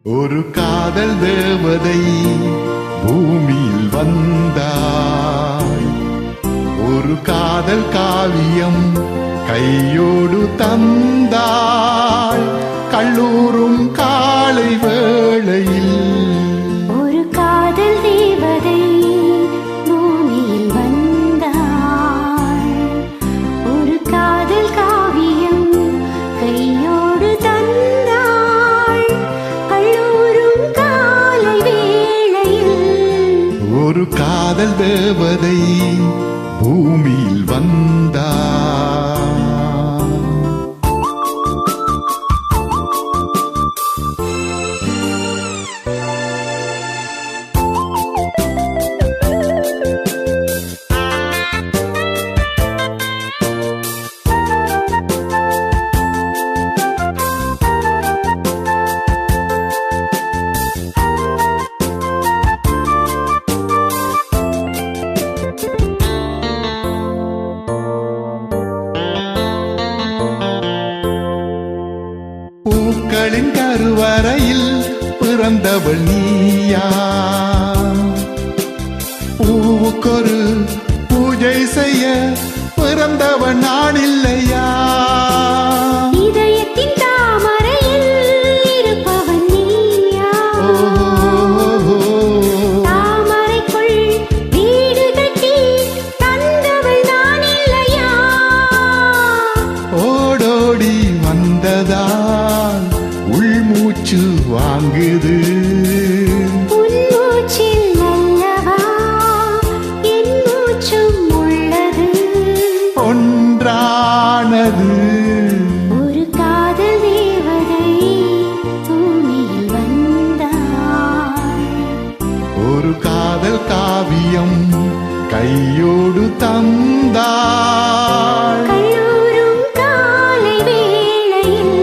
ஒரு காதல் தேவதை பூமியில் வந்தாய். ஒரு காதல் காவியம் கையோடு தந்தாய். கல்லூரும் காலை வேளையில் ஒரு காதல் தேவதை பூமியில் வந்தாய். ஒரு காதல் காவியம் கையோடு தந்தாய். கல்லூரும் காலை வேளையில் ஒரு காதல் தேவதை பூமியில் வந்தாய். பூக்களின் கருவறையில் பிறந்தவள் நீயா? பூவுக்கொரு பூஜை செய்ய பிறந்தவன் நான் இல்லையா? இதயத்தின் தாமரையில் இருப்பவன் நீயா? தாமரைக்குள் வீடு கட்டி தந்தவள் நான் இல்லையா? ஓடோடி வந்ததால் உள்மூச்சு வாங்குது. உன் மூச்சில் அல்லவா என் மூச்சும் உள்ளது. ஒன்றானது ஒரு காதல் தேவதை பூமியில் வந்தாய். ஒரு காதல் காவியம் கையோடு தந்தாய். கல்லூரும் காலை வேளையில்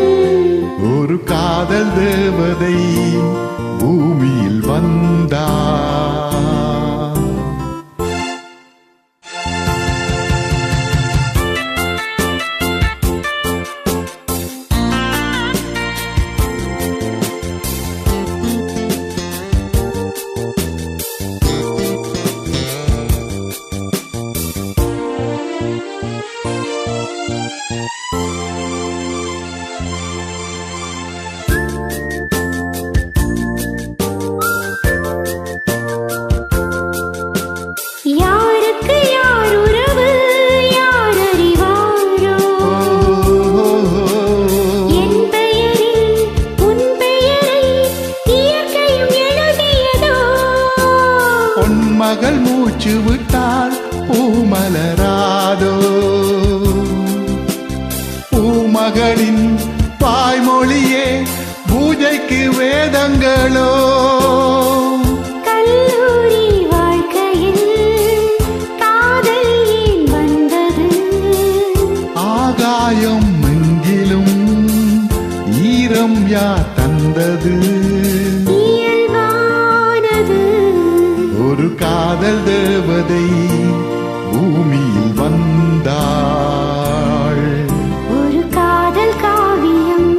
ஒரு காதல் தேவதை பூமியில் வந்தாய். யாருக்கு யார் உறவு யார் அறிவாரோ? என் பெயரில் உன் பெயரை இயற்கையும் எழுதியதோ? பொன்மகள் மூச்சு விட்டால் பூமலராதோ? பூமகளின் வாய்மொழியே பூஜைக்கு வேதங்களோ? கல்லூரி வாழ்க்கையில் காதல் ஏன் வந்தது? ஆகாயம் எங்கிலும் ஈரம் யார் தந்தது? இயல்பானது ஒரு காதல் தேவதை பூமியில் வந்தாள். ஒரு காதல் காவியம்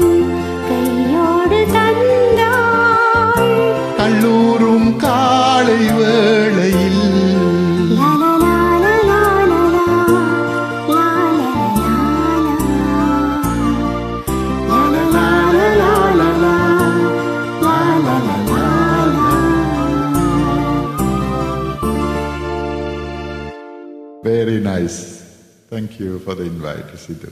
கையோடு தந்தாள். கல்லூரும் காலை வேளையில் Very nice. Thank you for the invite, Sidhu.